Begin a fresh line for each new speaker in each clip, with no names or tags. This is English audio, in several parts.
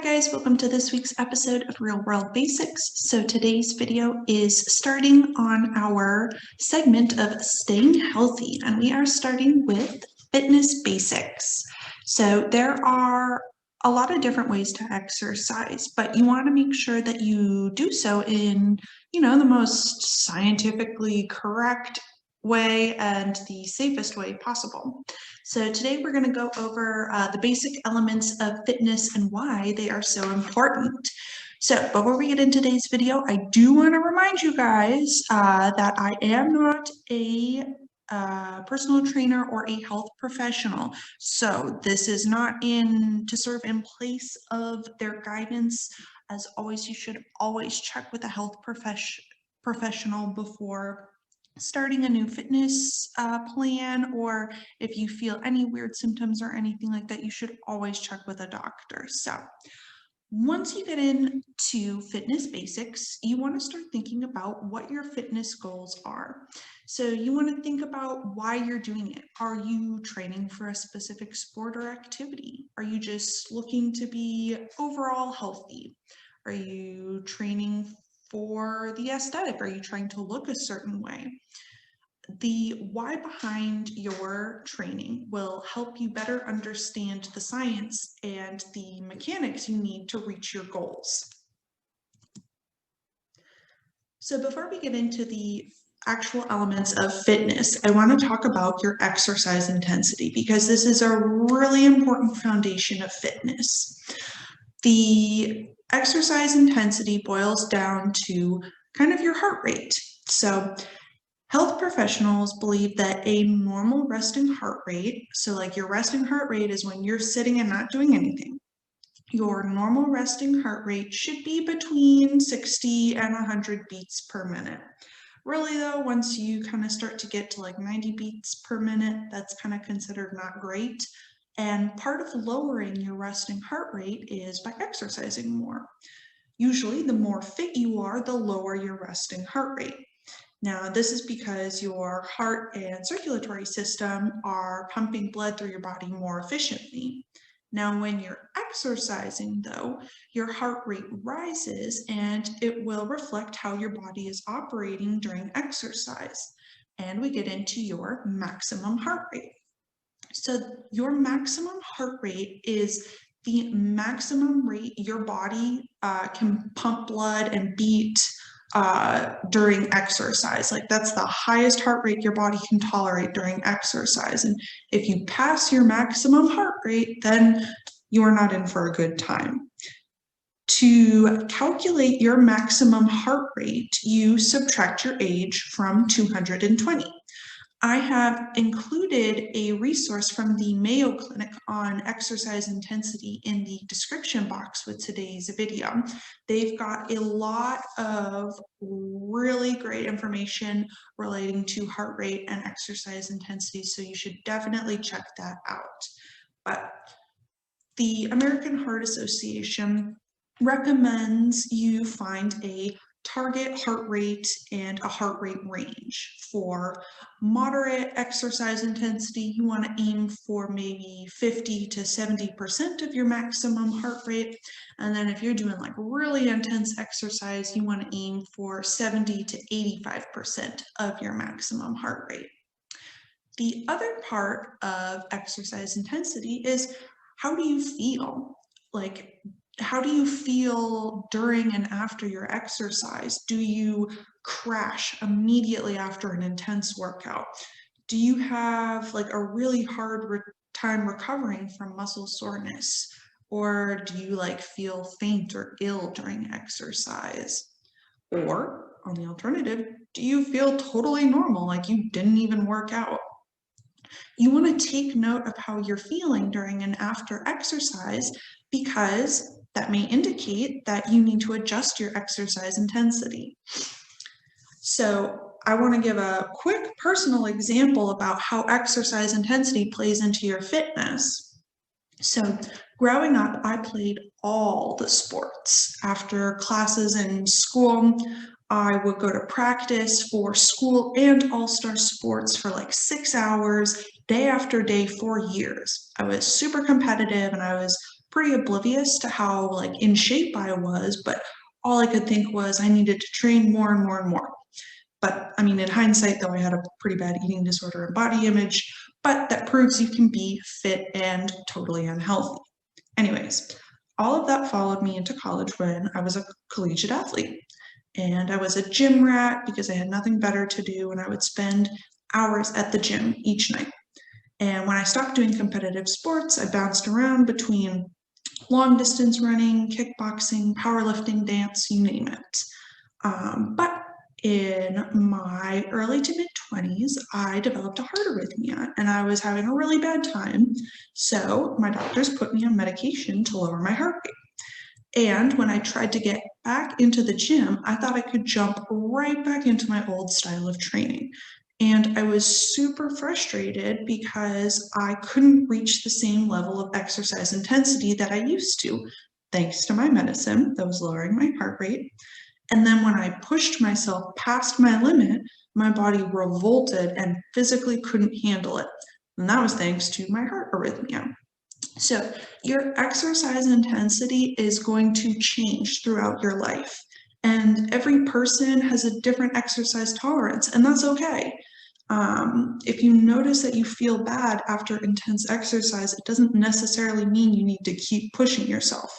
guys, welcome to this week's episode of Real World Basics. So today's video is starting on our segment of staying healthy, and we are starting with fitness basics. So there are a lot of different ways to exercise, but you want to make sure that you do so in, the most scientifically correct way and the safest way possible. So today we're going to go over the basic elements of fitness and why they are so important. So before we get into today's video, I do want to remind you guys that I am not a personal trainer or a health professional. So this is not to serve in place of their guidance. As always, you should always check with a health professional before starting a new fitness plan, or if you feel any weird symptoms or anything like that, you should always check with a doctor. So once you get into fitness basics, you want to start thinking about what your fitness goals are. So you want to think about why you're doing it. Are you training for a specific sport or activity? Are you just looking to be overall healthy? Are you training for the aesthetic? Are you trying to look a certain way? The why behind your training will help you better understand the science and the mechanics you need to reach your goals. So before we get into the actual elements of fitness, I want to talk about your exercise intensity, because this is a really important foundation of fitness. The exercise intensity boils down to kind of your heart rate. So health professionals believe that a normal resting heart rate, so like your resting heart rate is when you're sitting and not doing anything. Your normal resting heart rate should be between 60 and 100 beats per minute. Really though, once you kind of start to get to like 90 beats per minute, that's kind of considered not great. And part of lowering your resting heart rate is by exercising more. Usually, the more fit you are, the lower your resting heart rate. Now, this is because your heart and circulatory system are pumping blood through your body more efficiently. Now, when you're exercising, though, your heart rate rises, and it will reflect how your body is operating during exercise. And we get into your maximum heart rate. So your maximum heart rate is the maximum rate your body can pump blood and beat during exercise. Like that's the highest heart rate your body can tolerate during exercise. And if you pass your maximum heart rate, then you are not in for a good time. To calculate your maximum heart rate, you subtract your age from 220. I have included a resource from the Mayo Clinic on exercise intensity in the description box with today's video. They've got a lot of really great information relating to heart rate and exercise intensity, so you should definitely check that out. But the American Heart Association recommends you find a target heart rate and a heart rate range. For moderate exercise intensity, you want to aim for maybe 50 to 70% of your maximum heart rate. And then if you're doing like really intense exercise, you want to aim for 70 to 85% of your maximum heart rate. The other part of exercise intensity is, how do you feel? Like, how do you feel during and after your exercise? Do you crash immediately after an intense workout? Do you have like a really hard time recovering from muscle soreness? Or do you like feel faint or ill during exercise? Or on the alternative, do you feel totally normal, like you didn't even work out? You want to take note of how you're feeling during and after exercise, because that may indicate that you need to adjust your exercise intensity. So I want to give a quick personal example about how exercise intensity plays into your fitness. So growing up, I played all the sports. After classes in school, I would go to practice for school and all-star sports for like 6 hours, day after day for years. I was super competitive and I was pretty oblivious to how like in shape I was, but all I could think was I needed to train more and more and more. But I mean, in hindsight, though, I had a pretty bad eating disorder and body image, but that proves you can be fit and totally unhealthy. Anyways, all of that followed me into college when I was a collegiate athlete. And I was a gym rat because I had nothing better to do, and I would spend hours at the gym each night. And when I stopped doing competitive sports, I bounced around between long distance running, kickboxing, powerlifting, dance, you name it. But in my early to mid 20s, I developed a heart arrhythmia and I was having a really bad time. So my doctors put me on medication to lower my heart rate. And when I tried to get back into the gym, I thought I could jump right back into my old style of training. And I was super frustrated because I couldn't reach the same level of exercise intensity that I used to, thanks to my medicine that was lowering my heart rate. And then when I pushed myself past my limit, my body revolted and physically couldn't handle it. And that was thanks to my heart arrhythmia. So your exercise intensity is going to change throughout your life. And every person has a different exercise tolerance, and that's okay. If you notice that you feel bad after intense exercise, it doesn't necessarily mean you need to keep pushing yourself.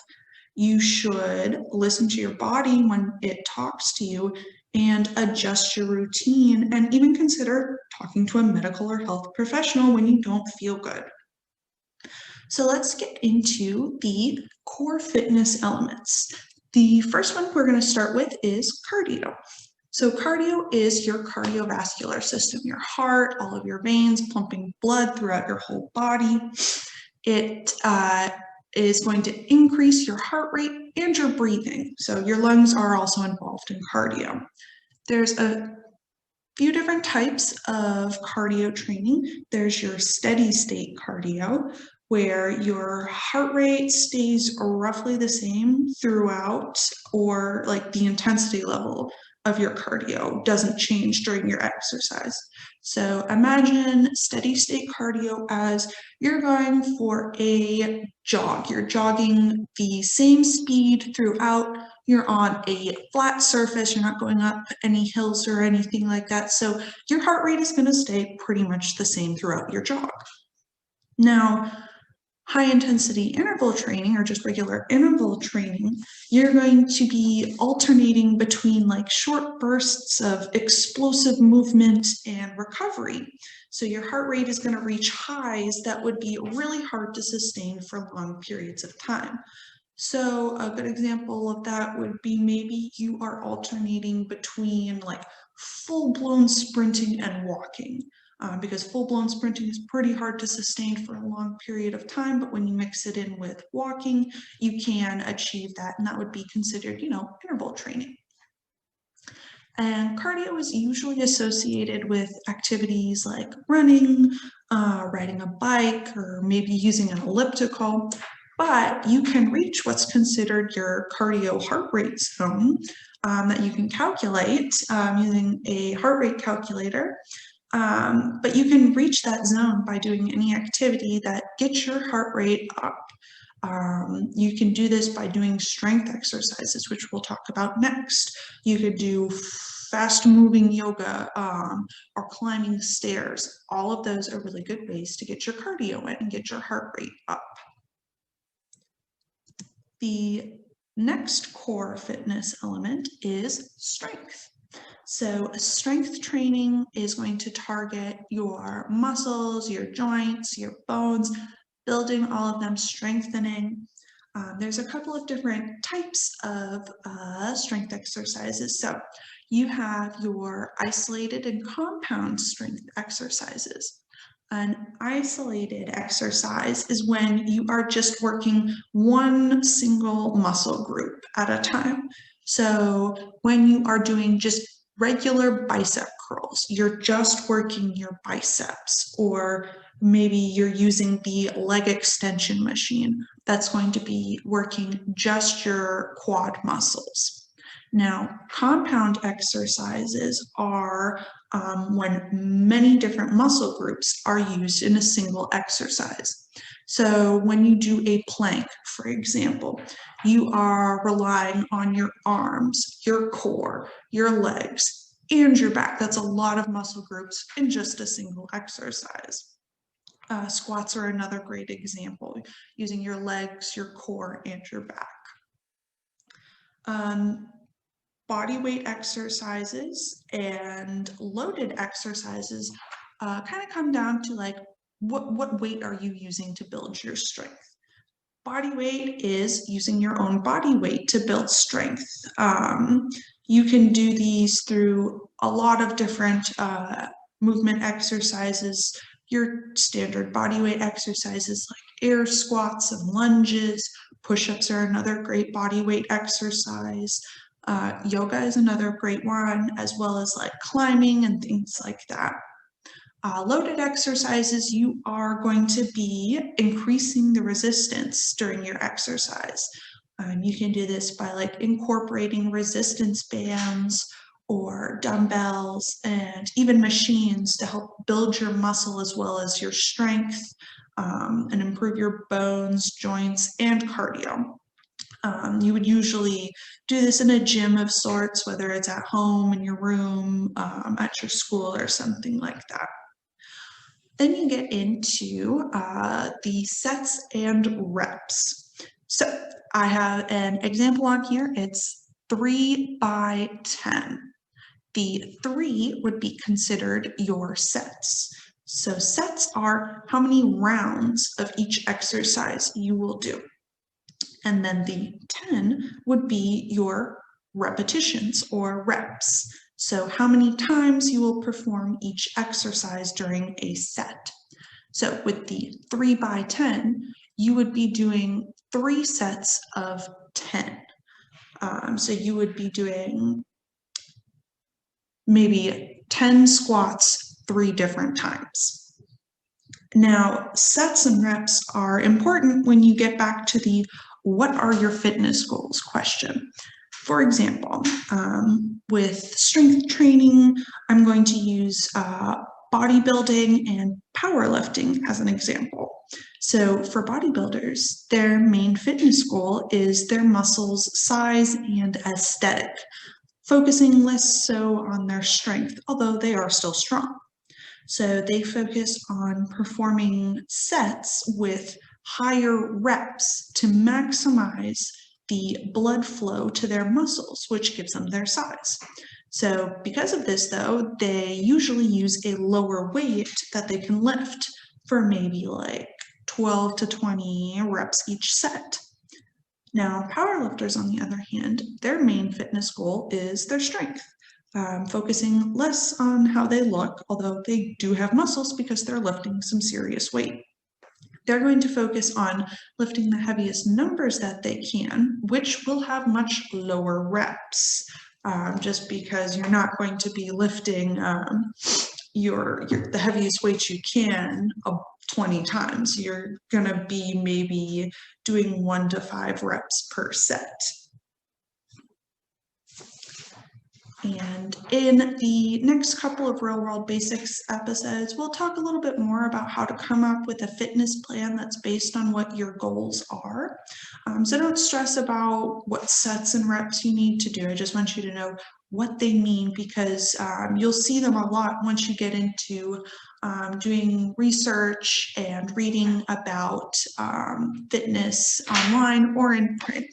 You should listen to your body when it talks to you and adjust your routine, and even consider talking to a medical or health professional when you don't feel good. So let's get into the core fitness elements. The first one we're going to start with is cardio. So cardio is your cardiovascular system, your heart, all of your veins pumping blood throughout your whole body. It is going to increase your heart rate and your breathing. So your lungs are also involved in cardio. There's a few different types of cardio training. There's your steady state cardio, where your heart rate stays roughly the same throughout, or like the intensity level of your cardio doesn't change during your exercise. So imagine steady state cardio as you're going for a jog. You're jogging the same speed throughout. You're on a flat surface. You're not going up any hills or anything like that. So your heart rate is going to stay pretty much the same throughout your jog. Now, high intensity interval training, or just regular interval training, you're going to be alternating between like short bursts of explosive movement and recovery. So your heart rate is going to reach highs that would be really hard to sustain for long periods of time. So a good example of that would be maybe you are alternating between like full-blown sprinting and walking. Because full-blown sprinting is pretty hard to sustain for a long period of time, but when you mix it in with walking, you can achieve that, and that would be considered, interval training. And cardio is usually associated with activities like running, riding a bike, or maybe using an elliptical, but you can reach what's considered your cardio heart rate zone that you can calculate using a heart rate calculator. But you can reach that zone by doing any activity that gets your heart rate up. You can do this by doing strength exercises, which we'll talk about next. You could do fast moving yoga or climbing stairs. All of those are really good ways to get your cardio in and get your heart rate up. The next core fitness element is strength. So strength training is going to target your muscles, your joints, your bones, building all of them, strengthening. There's a couple of different types of strength exercises. So you have your isolated and compound strength exercises. An isolated exercise is when you are just working one single muscle group at a time. So when you are doing just regular bicep curls, you're just working your biceps, or maybe you're using the leg extension machine that's going to be working just your quad muscles. Now, compound exercises are when many different muscle groups are used in a single exercise. So when you do a plank, for example, you are relying on your arms, your core, your legs, and your back. That's a lot of muscle groups in just a single exercise. Squats are another great example, using your legs, your core, and your back. Body weight exercises and loaded exercises kind of come down to like, what weight are you using to build your strength? Body weight is using your own body weight to build strength. You can do these through a lot of different movement exercises, your standard body weight exercises like air squats and lunges. Push-ups are another great body weight exercise. Yoga is another great one, as well as like climbing and things like that. Loaded exercises, you are going to be increasing the resistance during your exercise. You can do this by like incorporating resistance bands or dumbbells and even machines to help build your muscle as well as your strength and improve your bones, joints, and cardio. You would usually do this in a gym of sorts, whether it's at home, in your room, at your school, or something like that. Then you get into the sets and reps. So I have an example on here. It's 3 by 10. The 3 would be considered your sets. So sets are how many rounds of each exercise you will do. And then the 10 would be your repetitions or reps. So how many times you will perform each exercise during a set. So with the 3 by 10, you would be doing 3 sets of 10. So you would be doing maybe 10 squats 3 different times. Now, sets and reps are important when you get back to the what are your fitness goals question. For example, with strength training, I'm going to use bodybuilding and powerlifting as an example. So for bodybuilders, their main fitness goal is their muscles' size and aesthetic, focusing less so on their strength, although they are still strong. So they focus on performing sets with higher reps to maximize the blood flow to their muscles, which gives them their size. So because of this, though, they usually use a lower weight that they can lift for maybe like 12 to 20 reps each set. Now, powerlifters, on the other hand, their main fitness goal is their strength, focusing less on how they look, although they do have muscles because they're lifting some serious weight. They're going to focus on lifting the heaviest numbers that they can, which will have much lower reps, just because you're not going to be lifting the heaviest weight you can 20 times. You're going to be maybe doing 1 to 5 reps per set. And in the next couple of Real World Basics episodes, we'll talk a little bit more about how to come up with a fitness plan that's based on what your goals are. So don't stress about what sets and reps you need to do. I just want you to know what they mean, because you'll see them a lot once you get into doing research and reading about fitness online or in print.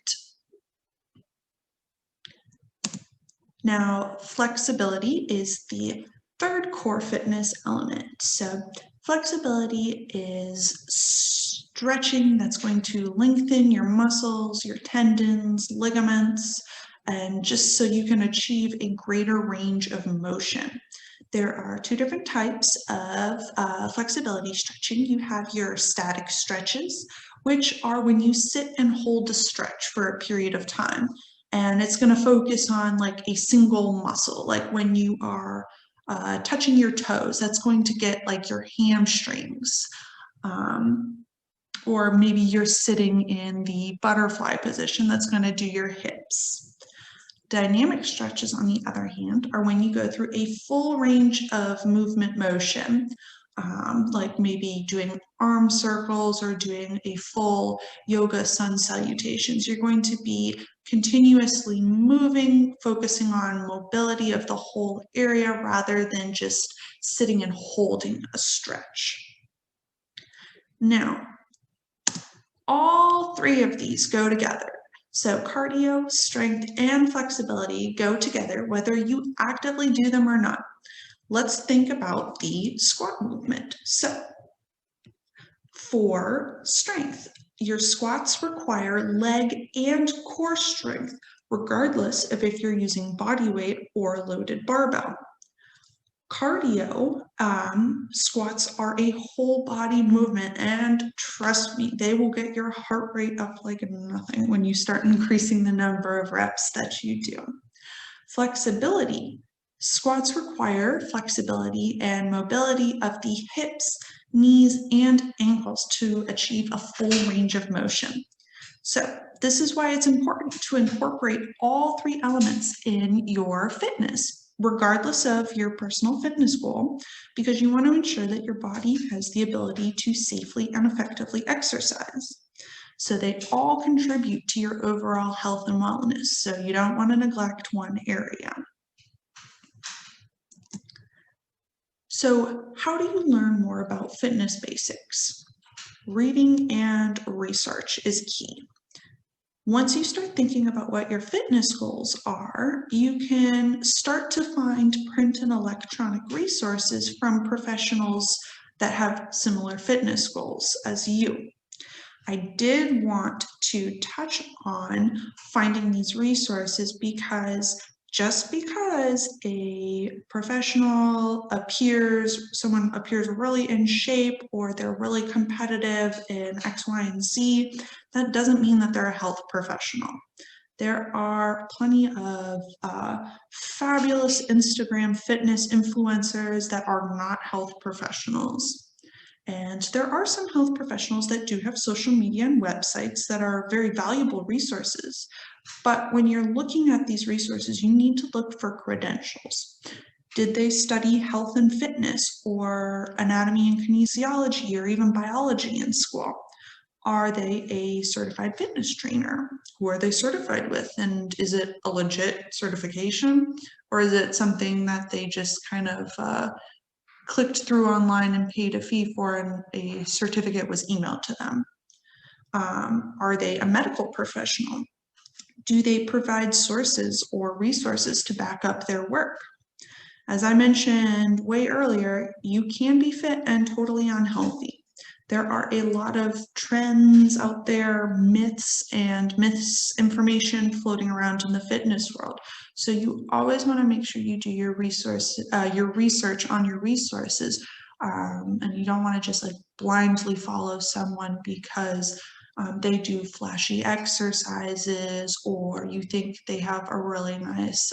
Now, flexibility is the third core fitness element. So flexibility is stretching that's going to lengthen your muscles, your tendons, ligaments, and just so you can achieve a greater range of motion. There are 2 different types of flexibility stretching. You have your static stretches, which are when you sit and hold a stretch for a period of time. And it's going to focus on like a single muscle, like when you are touching your toes, that's going to get like your hamstrings. Or maybe you're sitting in the butterfly position, that's going to do your hips. Dynamic stretches, on the other hand, are when you go through a full range of movement motion, like maybe doing arm circles or doing a full yoga sun salutations. You're going to be continuously moving, focusing on mobility of the whole area rather than just sitting and holding a stretch. Now, all three of these go together. So cardio, strength, and flexibility go together whether you actively do them or not. Let's think about the squat movement. So for strength, your squats require leg and core strength, regardless of if you're using body weight or loaded barbell. Cardio, squats are a whole body movement, and trust me, they will get your heart rate up like nothing when you start increasing the number of reps that you do. Flexibility. Squats require flexibility and mobility of the hips, knees, and ankles to achieve a full range of motion. So this is why it's important to incorporate all three elements in your fitness, regardless of your personal fitness goal, because you want to ensure that your body has the ability to safely and effectively exercise. So they all contribute to your overall health and wellness, so you don't want to neglect one area. So how do you learn more about fitness basics? Reading and research is key. Once you start thinking about what your fitness goals are, you can start to find print and electronic resources from professionals that have similar fitness goals as you. I did want to touch on finding these resources because just because a professional someone appears really in shape or they're really competitive in X, Y, and Z, that doesn't mean that they're a health professional. There are plenty of fabulous Instagram fitness influencers that are not health professionals. And there are some health professionals that do have social media and websites that are very valuable resources. But when you're looking at these resources, you need to look for credentials. Did they study health and fitness or anatomy and kinesiology or even biology in school? Are they a certified fitness trainer? Who are they certified with? And is it a legit certification? Or is it something that they just kind of clicked through online and paid a fee for and a certificate was emailed to them? Are they a medical professional? Do they provide sources or resources to back up their work? As I mentioned way earlier, you can be fit and totally unhealthy. There are a lot of trends out there, myths and misinformation floating around in the fitness world. So you always want to make sure you do your research on your resources, and you don't want to just like blindly follow someone because they do flashy exercises or you think they have a really nice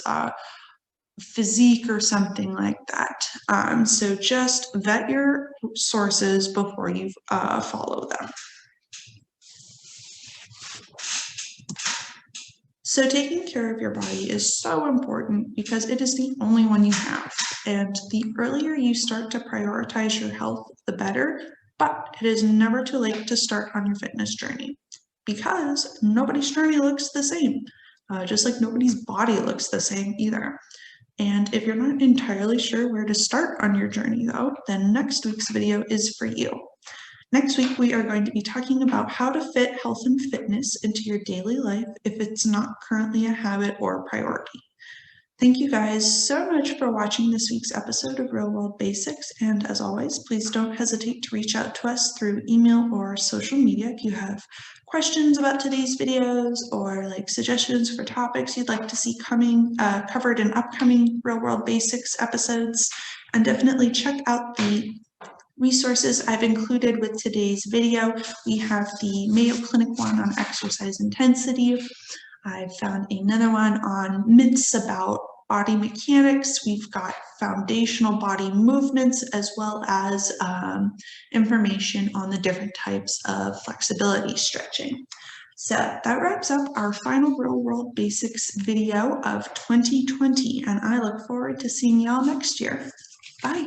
physique or something like that. So just vet your sources before you follow them. So taking care of your body is so important because it is the only one you have. And the earlier you start to prioritize your health, the better. But it is never too late to start on your fitness journey because nobody's journey looks the same, just like nobody's body looks the same either. And if you're not entirely sure where to start on your journey though, then next week's video is for you. Next week, we are going to be talking about how to fit health and fitness into your daily life if it's not currently a habit or a priority. Thank you guys so much for watching this week's episode of Real World Basics. And as always, please don't hesitate to reach out to us through email or social media if you have questions about today's videos or like suggestions for topics you'd like to see covered in upcoming Real World Basics episodes. And definitely check out the resources I've included with today's video. We have the Mayo Clinic one on exercise intensity. I've found another one on myths about body mechanics. We've got foundational body movements as well as information on the different types of flexibility stretching. So that wraps up our final real world basics video of 2020, and I look forward to seeing y'all next year. Bye.